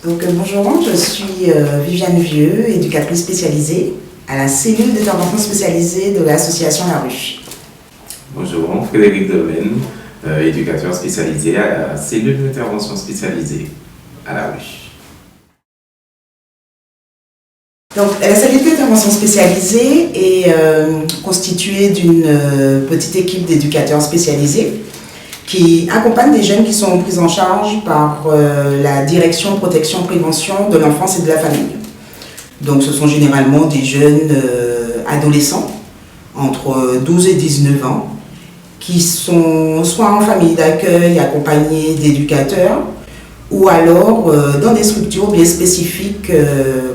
Bonjour, je suis Viviane Vieux, éducatrice spécialisée à la cellule d'intervention spécialisée de l'association La Ruche. Bonjour, Frédéric Domaine, éducateur spécialisé à la cellule d'intervention spécialisée à La Ruche. La cellule d'intervention spécialisée est constituée d'une petite équipe d'éducateurs spécialisés qui accompagnent des jeunes qui sont pris en charge par la direction protection prévention de l'enfance et de la famille. Donc ce sont généralement des jeunes adolescents entre 12 et 19 ans qui sont soit en famille d'accueil accompagnés d'éducateurs ou alors dans des structures bien spécifiques,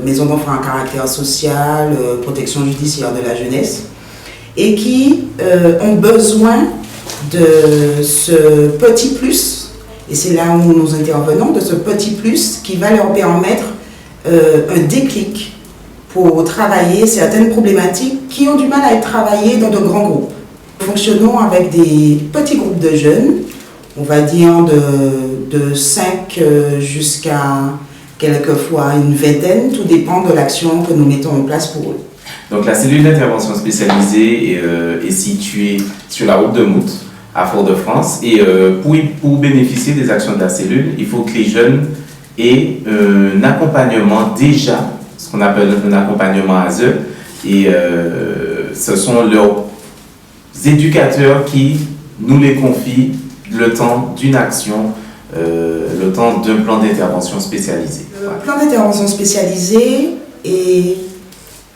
maisons d'enfants à caractère social, protection judiciaire de la jeunesse, et qui ont besoin de ce petit plus, et c'est là où nous intervenons, de ce petit plus qui va leur permettre un déclic pour travailler certaines problématiques qui ont du mal à être travaillées dans de grands groupes. Nous fonctionnons avec des petits groupes de jeunes, on va dire de 5 jusqu'à quelquefois une vingtaine, tout dépend de l'action que nous mettons en place pour eux. Donc la cellule d'intervention spécialisée est située sur la route de Mout, à Fort-de-France, et pour bénéficier des actions de la cellule, il faut que les jeunes aient un accompagnement déjà, ce qu'on appelle un accompagnement ASE, et ce sont leurs éducateurs qui nous les confient le temps d'une action, le temps d'un plan d'intervention spécialisé. Le plan d'intervention spécialisé est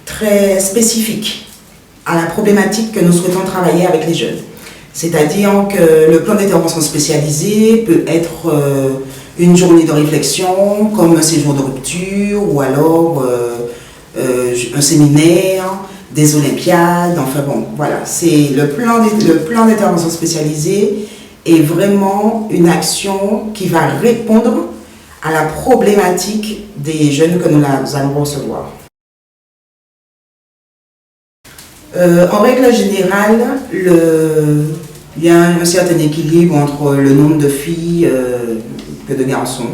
très spécifique à la problématique que nous souhaitons travailler avec les jeunes. C'est-à-dire que le plan d'intervention spécialisé peut être une journée de réflexion, comme un séjour de rupture, ou alors un séminaire, des olympiades, enfin bon, voilà. C'est le plan d'intervention spécialisé est vraiment une action qui va répondre à la problématique des jeunes que nous allons recevoir. En règle générale, il y a un certain équilibre entre le nombre de filles que de garçons.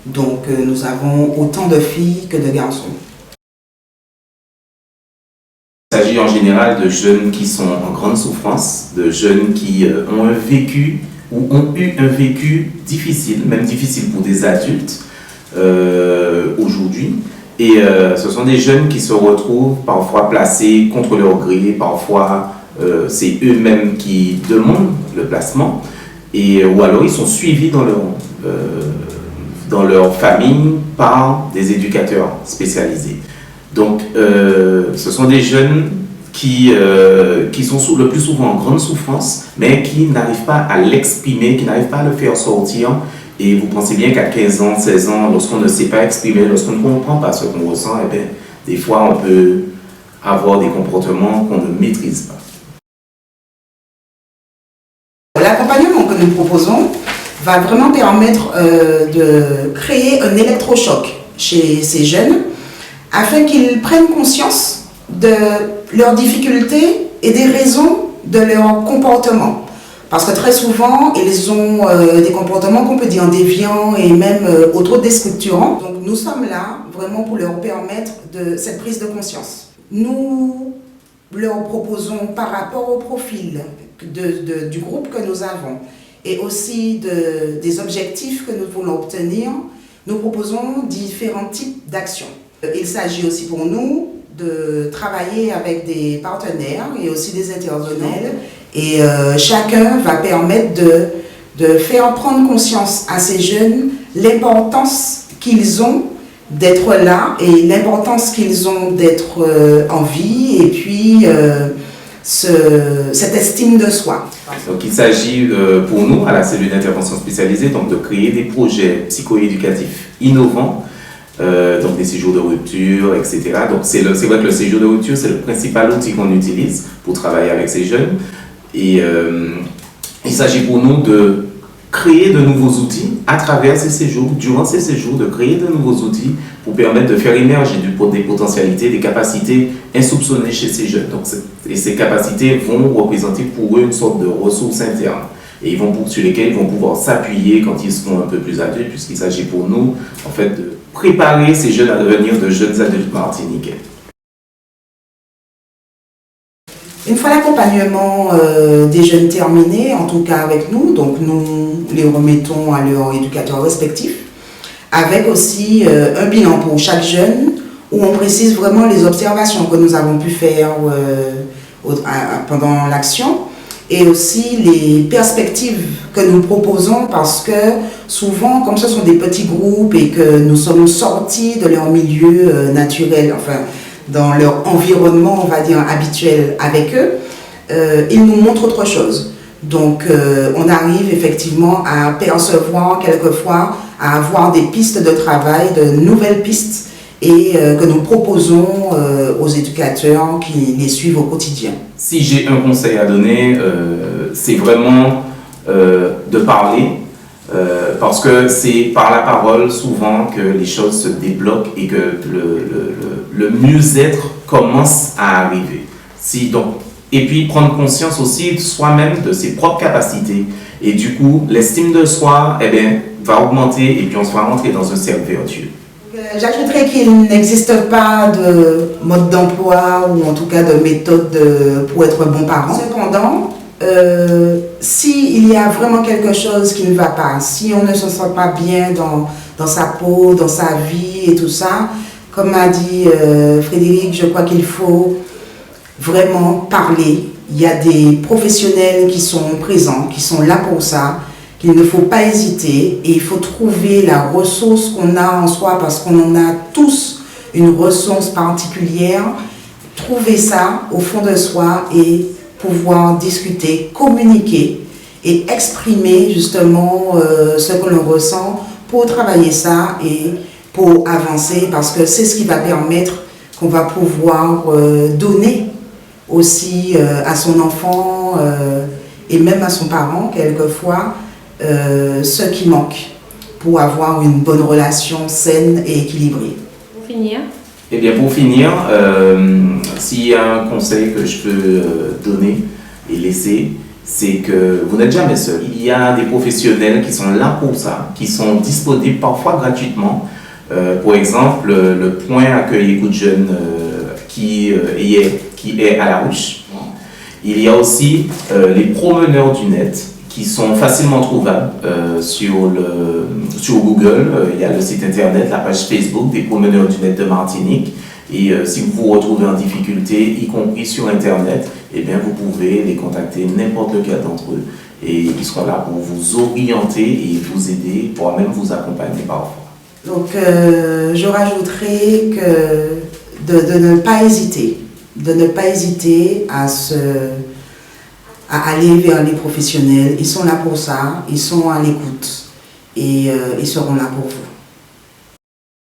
Donc nous avons autant de filles que de garçons. Il s'agit en général de jeunes qui sont en grande souffrance, de jeunes qui ont un vécu ou ont eu un vécu difficile, même difficile pour des adultes aujourd'hui. Et ce sont des jeunes qui se retrouvent parfois placés contre leur gré, parfois c'est eux-mêmes qui demandent le placement, ou alors ils sont suivis dans leur famille par des éducateurs spécialisés. Donc ce sont des jeunes qui sont le plus souvent en grande souffrance, mais qui n'arrivent pas à l'exprimer, qui n'arrivent pas à le faire sortir. Et vous pensez bien qu'à 15 ans, 16 ans, lorsqu'on ne sait pas exprimer, lorsqu'on ne comprend pas ce qu'on ressent, eh bien, des fois on peut avoir des comportements qu'on ne maîtrise pas. L'accompagnement que nous proposons va vraiment permettre de créer un électrochoc chez ces jeunes afin qu'ils prennent conscience de leurs difficultés et des raisons de leur comportement. Parce que très souvent, ils ont des comportements qu'on peut dire déviants et même autodestructurants. Donc nous sommes là vraiment pour leur permettre cette prise de conscience. Nous leur proposons par rapport au profil du groupe que nous avons et aussi des objectifs que nous voulons obtenir, nous proposons différents types d'actions. Il s'agit aussi pour nous de travailler avec des partenaires et aussi des intervenants. Et chacun va permettre de faire prendre conscience à ces jeunes l'importance qu'ils ont d'être là et l'importance qu'ils ont d'être en vie et puis cette estime de soi. Donc il s'agit pour nous, à la cellule d'intervention spécialisée, donc de créer des projets psycho-éducatifs innovants, donc des séjours de rupture, etc. Donc c'est vrai que le séjour de rupture, c'est le principal outil qu'on utilise pour travailler avec ces jeunes. Et il s'agit pour nous de créer de nouveaux outils à travers ces séjours, durant ces séjours, de créer de nouveaux outils pour permettre de faire émerger des potentialités, des capacités insoupçonnées chez ces jeunes. Donc, et ces capacités vont représenter pour eux une sorte de ressources internes sur lesquelles ils vont pouvoir s'appuyer quand ils seront un peu plus adultes, puisqu'il s'agit pour nous en fait préparer ces jeunes à devenir de jeunes adultes martiniquais. Une fois l'accompagnement des jeunes terminé, en tout cas avec nous, donc nous les remettons à leurs éducateurs respectifs, avec aussi un bilan pour chaque jeune, où on précise vraiment les observations que nous avons pu faire pendant l'action, et aussi les perspectives que nous proposons, parce que souvent, comme ce sont des petits groupes et que nous sommes sortis de leur milieu naturel, enfin, dans leur environnement, on va dire, habituel avec eux, ils nous montrent autre chose. Donc, on arrive effectivement à percevoir quelquefois, à avoir des pistes de travail, de nouvelles pistes, et que nous proposons aux éducateurs qui les suivent au quotidien. Si j'ai un conseil à donner, c'est vraiment de parler, parce que c'est par la parole souvent que les choses se débloquent et que le mieux-être commence à arriver. Et puis prendre conscience aussi de soi-même, de ses propres capacités. Et du coup, l'estime de soi va augmenter et puis on se va rentrer dans un cercle vertueux. J'ajouterais qu'il n'existe pas de mode d'emploi ou en tout cas de méthode pour être bon parent. Cependant, s'il y a vraiment quelque chose qui ne va pas, si on ne se sent pas bien dans sa peau, dans sa vie et tout ça, comme a dit Frédéric, je crois qu'il faut vraiment parler. Il y a des professionnels qui sont présents, qui sont là pour ça, qu'il ne faut pas hésiter et il faut trouver la ressource qu'on a en soi parce qu'on en a tous une ressource particulière. Trouver ça au fond de soi et pouvoir discuter, communiquer et exprimer justement ce que l'on ressent pour travailler ça et pour avancer parce que c'est ce qui va permettre qu'on va pouvoir donner aussi à son enfant et même à son parent quelquefois ce qui manque pour avoir une bonne relation saine et équilibrée. Pour finir, Eh bien, pour finir, s'il y a un conseil que je peux donner et laisser, c'est que vous n'êtes jamais seul. Il y a des professionnels qui sont là pour ça, qui sont disponibles parfois gratuitement. Par exemple, le point accueil écoute jeune qui est à La Ruche. Il y a aussi les promeneurs du net qui sont facilement trouvables sur Google. Il y a le site internet, la page Facebook des promeneurs du net de Martinique. Et si vous vous retrouvez en difficulté, y compris sur Internet, eh bien, vous pouvez les contacter, n'importe lequel d'entre eux. Et ils seront là pour vous orienter et vous aider, voire même vous accompagner parfois. Donc, je rajouterai que de ne pas hésiter. De ne pas hésiter à aller vers les professionnels. Ils sont là pour ça, ils sont à l'écoute et ils seront là pour vous.